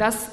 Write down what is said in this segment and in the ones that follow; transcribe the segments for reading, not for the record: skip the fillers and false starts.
10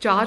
4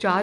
4